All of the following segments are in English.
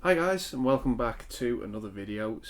Hi guys, and welcome back to another video.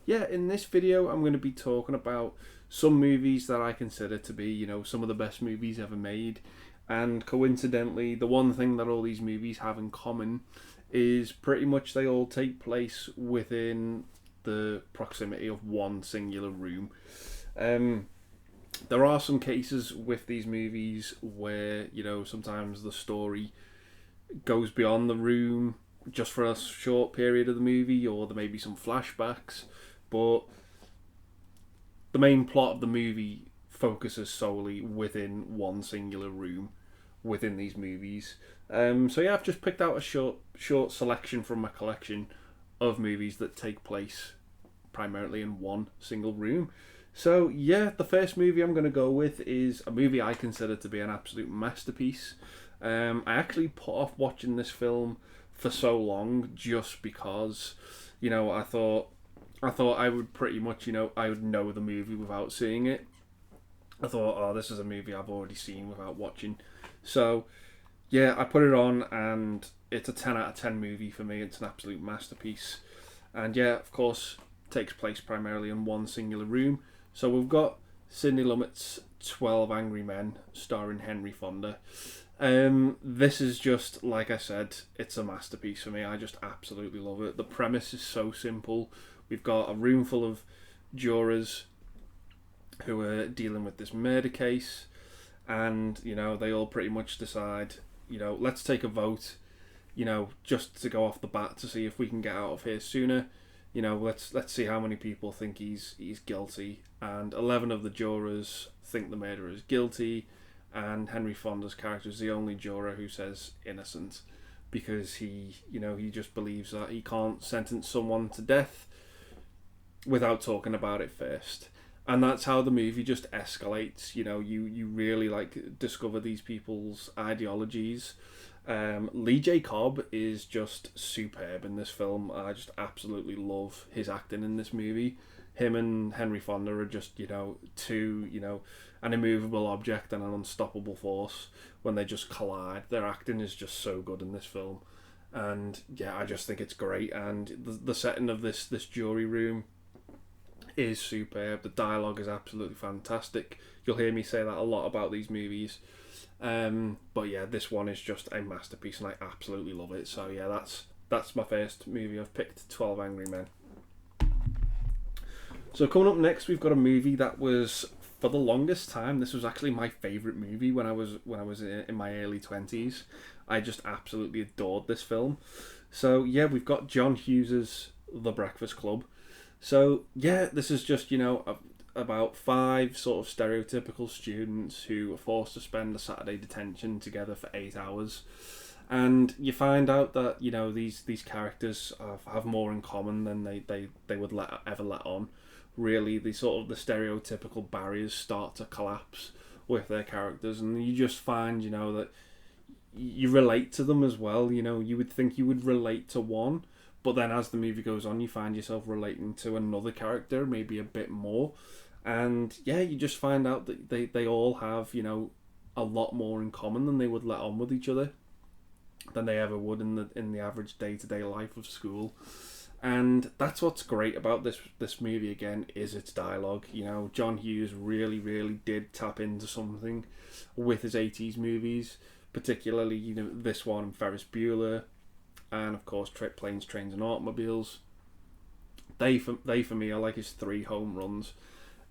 Yeah, in this video I'm going to be talking about some movies that I consider to be, some of the best movies ever made. And coincidentally, the one thing that all these movies have in common is pretty much they all take place within the proximity of one singular room. Um, there are some cases with these movies where, sometimes the story goes beyond the room just for a short period of the movie, or there may be some flashbacks, but the main plot of the movie focuses solely within one singular room within these movies. Yeah, I've just picked out a short selection from my collection of movies that take place primarily in one single room. So yeah, the first movie I'm going to go with is a movie I consider to be an absolute masterpiece. I actually put off watching this film for so long just because, I thought I would pretty much, I would know the movie without seeing it. I thought, oh, this is a movie I've already seen without watching. So yeah, I put it on, and it's a 10 out of 10 movie for me. It's an absolute masterpiece, and yeah, of course, takes place primarily in one singular room. So we've got Sidney Lumet's 12 Angry Men, starring Henry Fonda. This is just, like I said, it's a masterpiece for me. I just absolutely love it. The premise is so simple. We've got a room full of jurors who are dealing with this murder case, and they all pretty much decide, let's take a vote, just to go off the bat to see if we can get out of here sooner. Let's see how many people think he's guilty, and 11 of the jurors think the murderer is guilty, and Henry Fonda's character is the only juror who says innocent, because he just believes that he can't sentence someone to death without talking about it first. And that's how the movie just escalates. You really discover these people's ideologies. Lee J. Cobb is just superb in this film. I just absolutely love his acting in this movie. Him and Henry Fonda are just, two, an immovable object and an unstoppable force when they just collide. Their acting is just so good in this film. And yeah, I just think it's great. And the setting of this jury room is superb. The dialogue is absolutely fantastic. You'll hear me say that a lot about these movies. But yeah, this one is just a masterpiece, and I absolutely love it. So yeah, that's my first movie I've picked, 12 Angry Men. So coming up next, we've got a movie that was, for the longest time, this was actually my favourite movie when I was in my early 20s. I just absolutely adored this film. So yeah, we've got John Hughes's The Breakfast Club. So yeah, this is just about five sort of stereotypical students who are forced to spend a Saturday detention together for 8 hours, and you find out that these characters have more in common than they would ever let on. Really, the sort of the stereotypical barriers start to collapse with their characters, and you just find that you relate to them as well. You would think you would relate to one, but then as the movie goes on, you find yourself relating to another character maybe a bit more. And yeah, you just find out that they all have, a lot more in common than they would let on with each other, than they ever would in the average day-to-day life of school. And that's what's great about this movie, again, is its dialogue. John Hughes really did tap into something with his 80s movies, particularly this one, Ferris Bueller, and of course Planes, Trains and Automobiles. They for me are like his three home runs.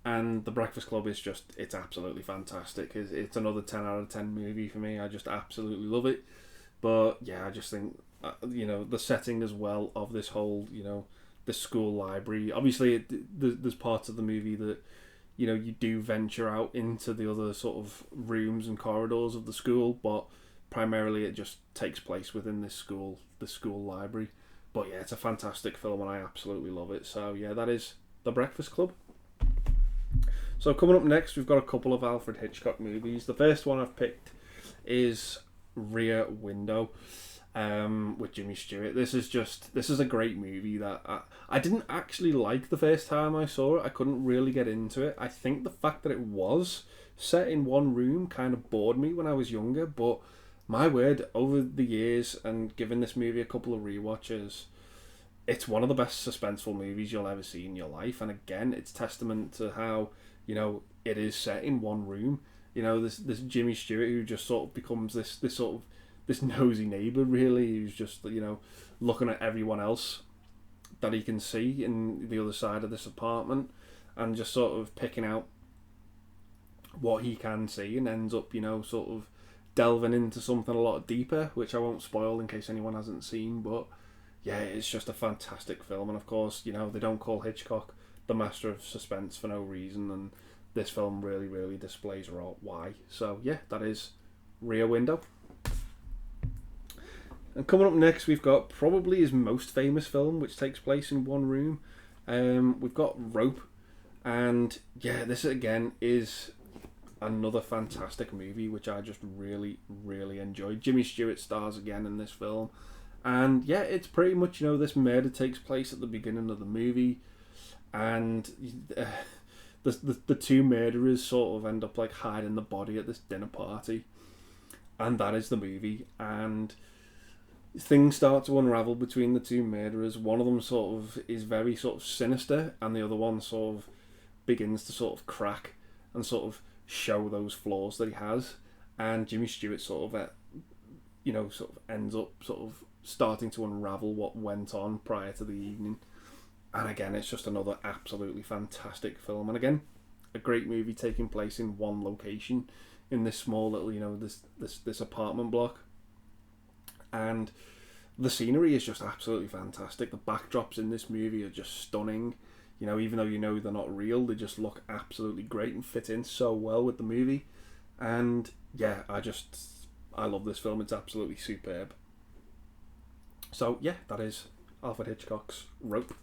And The Breakfast Club is just, it's absolutely fantastic. It's another 10 out of 10 movie for me. I just absolutely love it. But yeah, I just think the setting as well of this whole the school library. Obviously there's parts of the movie that you do venture out into the other sort of rooms and corridors of the school, but primarily it just takes place within the school library. But yeah, it's a fantastic film, and I absolutely love it. So yeah, that is The Breakfast Club. So coming up next, we've got a couple of Alfred Hitchcock movies. The first one I've picked is Rear Window, with Jimmy Stewart. This is a great movie that I didn't actually like the first time I saw it. I couldn't really get into it. I think the fact that it was set in one room kind of bored me when I was younger, but my word, over the years and given this movie a couple of rewatches, it's one of the best suspenseful movies you'll ever see in your life. And again, it's testament to how, it is set in one room. This Jimmy Stewart who just sort of becomes this sort of this nosy neighbour, really, who's just looking at everyone else that he can see in the other side of this apartment, and just sort of picking out what he can see, and ends up sort of delving into something a lot deeper, which I won't spoil in case anyone hasn't seen. But yeah, it's just a fantastic film. And of course, they don't call Hitchcock the master of suspense for no reason, and this film really, really displays why. So yeah, that is Rear Window. And coming up next, we've got probably his most famous film, which takes place in one room. We've got Rope, and yeah, this again is another fantastic movie, which I just really, really enjoyed. Jimmy Stewart stars again in this film, and yeah, it's pretty much this murder takes place at the beginning of the movie, and the two murderers sort of end up like hiding the body at this dinner party, and that is the movie. And things start to unravel between the two murderers. One of them sort of is very sort of sinister, and the other one sort of begins to sort of crack and sort of show those flaws that he has. And Jimmy Stewart sort of sort of ends up sort of starting to unravel what went on prior to the evening. And again, it's just another absolutely fantastic film, and again, a great movie taking place in one location in this small little this apartment block. And the scenery is just absolutely fantastic. The backdrops in this movie are just stunning. Even though they're not real, they just look absolutely great and fit in so well with the movie. And yeah, I love this film. It's absolutely superb. So yeah, that is Alfred Hitchcock's Rope.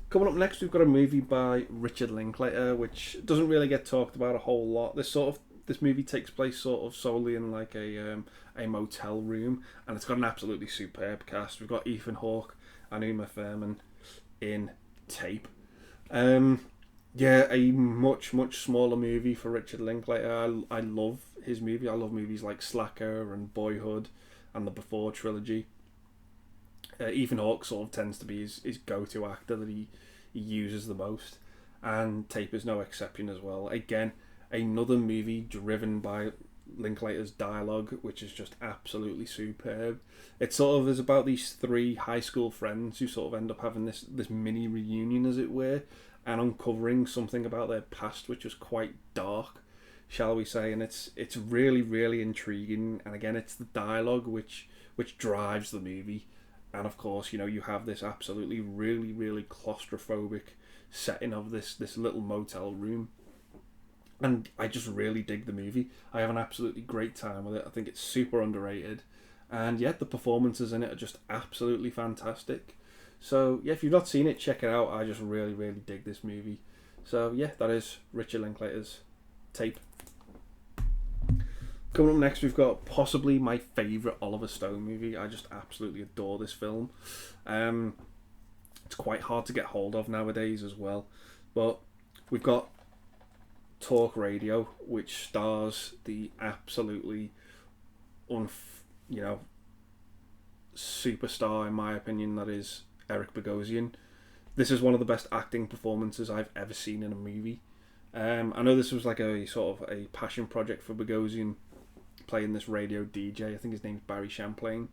Coming up next, we've got a movie by Richard Linklater, which doesn't really get talked about a whole lot. This movie takes place sort of solely in like a motel room, and it's got an absolutely superb cast. We've got Ethan Hawke and Uma Thurman in Tape. Yeah, a much smaller movie for Richard Linklater. I love his movie. I love movies like Slacker and Boyhood and the Before trilogy. Ethan Hawke sort of tends to be his go-to actor that he uses the most, and Tape is no exception as well. Again, another movie driven by Linklater's dialogue, which is just absolutely superb. It sort of is about these three high school friends who sort of end up having this mini reunion, as it were, and uncovering something about their past which was quite dark, shall we say. And it's really, really intriguing. And again, it's the dialogue which drives the movie. And of course, you have this absolutely really, really claustrophobic setting of this little motel room. And I just really dig the movie. I have an absolutely great time with it. I think it's super underrated. And yeah, the performances in it are just absolutely fantastic. So yeah, if you've not seen it, check it out. I just really, really dig this movie. So yeah, that is Richard Linklater's Tape. Coming up next, we've got possibly my favourite Oliver Stone movie. I just absolutely adore this film. It's quite hard to get hold of nowadays as well. But we've got Talk Radio, which stars the absolutely superstar, in my opinion, that is Eric Bogosian. This is one of the best acting performances I've ever seen in a movie. I know this was like a sort of a passion project for Bogosian, playing this radio DJ. I think his name's Barry Champlain,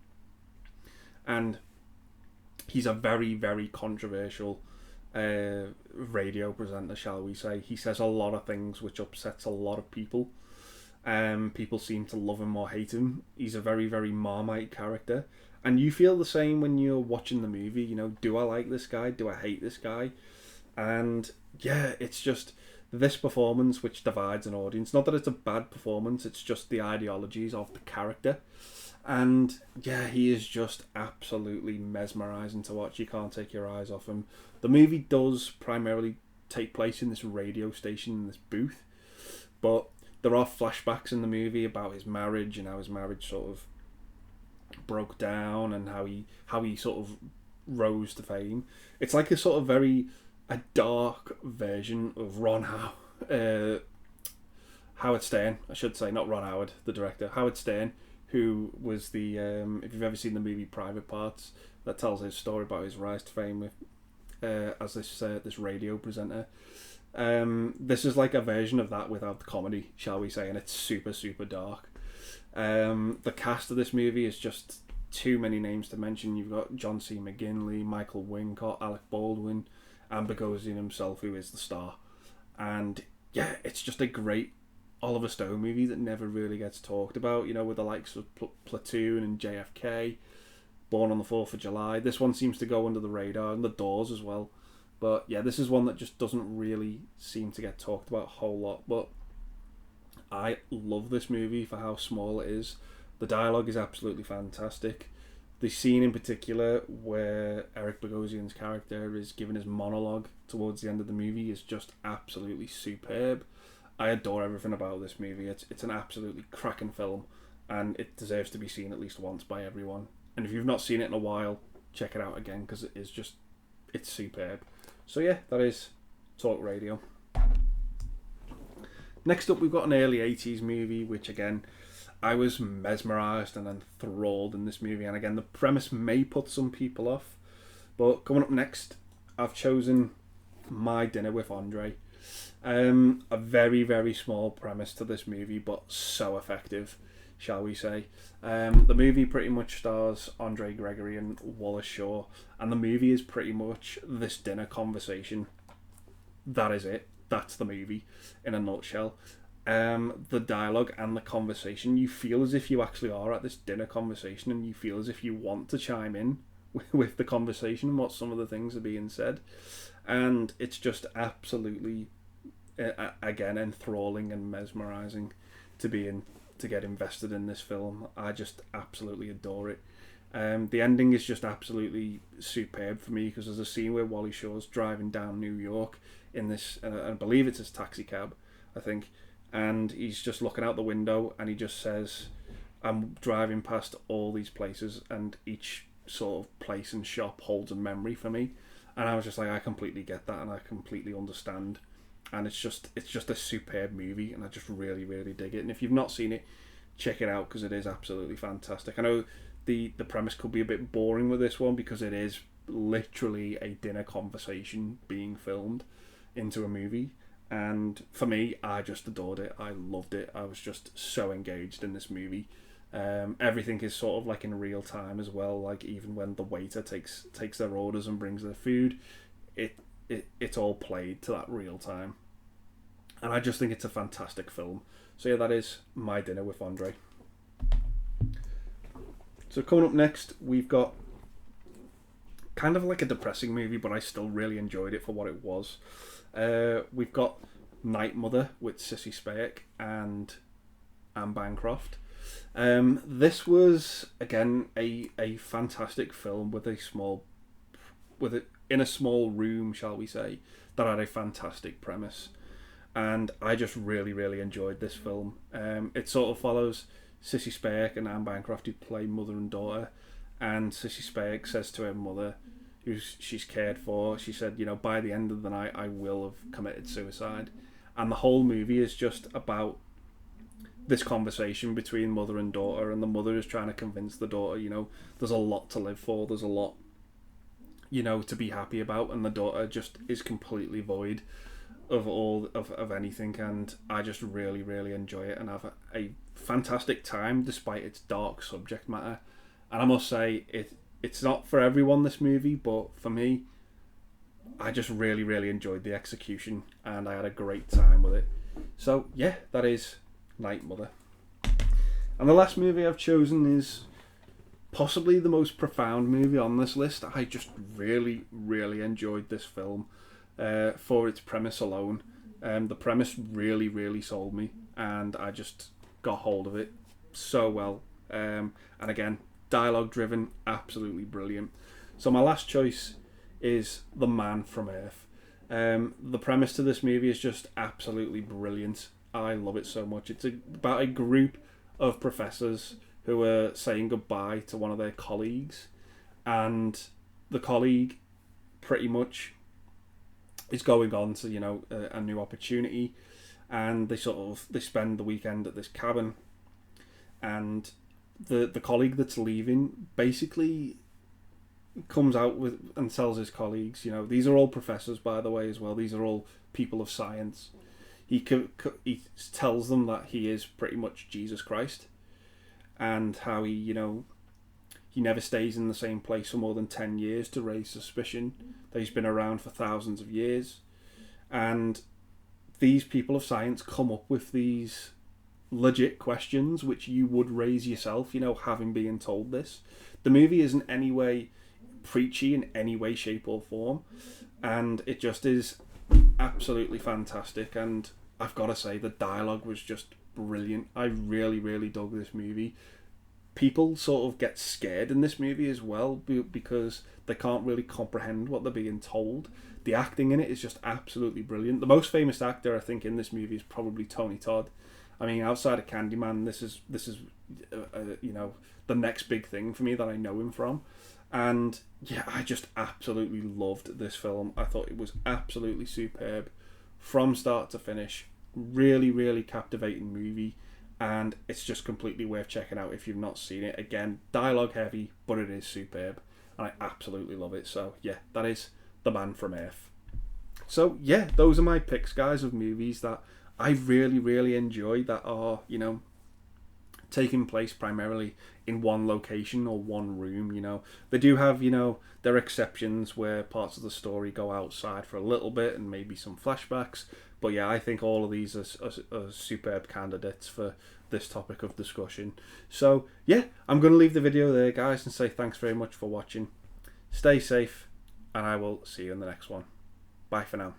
and he's a very, very controversial radio presenter, shall we say. He says a lot of things which upsets a lot of people. People seem to love him or hate him. He's a very, very Marmite character, and you feel the same when you're watching the movie. Do I like this guy? Do I hate this guy? And yeah, it's just this performance which divides an audience. Not that it's a bad performance, it's just the ideologies of the character. And yeah, he is just absolutely mesmerising to watch. You can't take your eyes off him. The movie does primarily take place in this radio station, in this booth, but there are flashbacks in the movie about his marriage and how his marriage sort of broke down, and how he sort of rose to fame. It's like a dark version of Howard Stern, I should say, not Ron Howard, the director, Howard Stern, who was the if you've ever seen the movie Private Parts, that tells his story about his rise to fame with as this radio presenter. This is like a version of that without the comedy, shall we say, and it's super super dark. The cast of this movie is just too many names to mention. You've got John C. McGinley, Michael Wincott, Alec Baldwin, and Bogosian himself, who is the star. And yeah, it's just a great Oliver Stone movie that never really gets talked about, you know, with the likes of Platoon and JFK, Born on the 4th of July. This one seems to go under the radar, and The Doors as well. But yeah, this is one that just doesn't really seem to get talked about a whole lot. But I love this movie for how small it is. The dialogue is absolutely fantastic. The scene in particular where Eric Bogosian's character is giving his monologue towards the end of the movie is just absolutely superb. I adore everything about this movie. It's an absolutely cracking film, and it deserves to be seen at least once by everyone. And if you've not seen it in a while, check it out again, because it's superb. So yeah, that is Talk Radio. Next up, we've got an early 80s movie, which again, I was mesmerised and enthralled in this movie. And again, the premise may put some people off. But coming up next, I've chosen My Dinner with Andre. A very, very small premise to this movie, but so effective, shall we say. The movie pretty much stars Andre Gregory and Wallace Shawn. And the movie is pretty much this dinner conversation. That is it. That's the movie in a nutshell. The dialogue and the conversation, you feel as if you actually are at this dinner conversation, and you feel as if you want to chime in with the conversation and what some of the things are being said. And it's just absolutely, again, enthralling and mesmerising to get invested in this film. I just absolutely adore it. The ending is just absolutely superb for me, because there's a scene where Wally Shaw's driving down New York in this, I believe it's his taxi cab, I think, and he's just looking out the window and he just says, I'm driving past all these places and each sort of place and shop holds a memory for me. And I was just like, I completely get that and I completely understand. And it's just a superb movie, and I just really, really dig it. And if you've not seen it, check it out, because it is absolutely fantastic. I know the premise could be a bit boring with this one, because it is literally a dinner conversation being filmed into a movie. And for me, I just adored it. I loved it. I was just so engaged in this movie. Everything is sort of like in real time as well. Like even when the waiter takes their orders and brings their food, it's all played to that real time. And I just think it's a fantastic film. So yeah, that is My Dinner with Andre. So coming up next, we've got kind of like a depressing movie, but I still really enjoyed it for what it was. We've got Night Mother with Sissy Spacek and Anne Bancroft. This was again a fantastic film in a small room, shall we say, that had a fantastic premise, and I just really, really enjoyed this film. It sort of follows Sissy Spacek and Anne Bancroft, who play mother and daughter, and Sissy Spacek says to her mother, who she's cared for, she said, you know, by the end of the night I will have committed suicide. And the whole movie is just about this conversation between mother and daughter, and the mother is trying to convince the daughter, you know, there's a lot to live for, there's a lot, you know, to be happy about, and the daughter just is completely void of all of anything. And I just really, really enjoy it and have a fantastic time despite its dark subject matter. And I must say, it's not for everyone, this movie, but for me, I just really, really enjoyed the execution and I had a great time with it. So yeah, that is Night Mother. And the last movie I've chosen is possibly the most profound movie on this list. I just really, really enjoyed this film for its premise alone. The premise really, really sold me, and I just got hold of it so well. And again, dialogue driven, absolutely brilliant. So my last choice is The Man from Earth. The premise to this movie is just absolutely brilliant. I love it so much. It's about a group of professors who are saying goodbye to one of their colleagues, and the colleague pretty much is going on to, you know, a new opportunity, and they spend the weekend at this cabin, and the colleague that's leaving basically comes out with and tells his colleagues, you know, these are all professors, by the way, as well. These are all people of science. He tells them that he is pretty much Jesus Christ, and how he, you know, he never stays in the same place for more than 10 years to raise suspicion that he's been around for thousands of years. And these people of science come up with these legit questions which you would raise yourself, you know, having been told this. The movie isn't any way preachy in any way, shape or form, and it just is absolutely fantastic. And I've got to say, the dialogue was just brilliant. I really, really dug this movie. People sort of get scared in this movie as well because they can't really comprehend what they're being told. The acting in it is just absolutely brilliant. The most famous actor, I think, in this movie is probably Tony Todd. I mean, outside of Candyman, this is you know, the next big thing for me that I know him from. And yeah, I just absolutely loved this film. I thought it was absolutely superb from start to finish. Really, really captivating movie, and it's just completely worth checking out if you've not seen it. Again, dialogue heavy, but it is superb, and I absolutely love it. So yeah, that is The Man from Earth. So yeah, those are my picks, guys, of movies that I really, really enjoy, that are, you know, taking place primarily in one location or one room. You know, they do have, you know, there are exceptions where parts of the story go outside for a little bit and maybe some flashbacks, but yeah, I think all of these are superb candidates for this topic of discussion. So yeah, I'm going to leave the video there, guys, and say thanks very much for watching. Stay safe, and I will see you in the next one. Bye for now.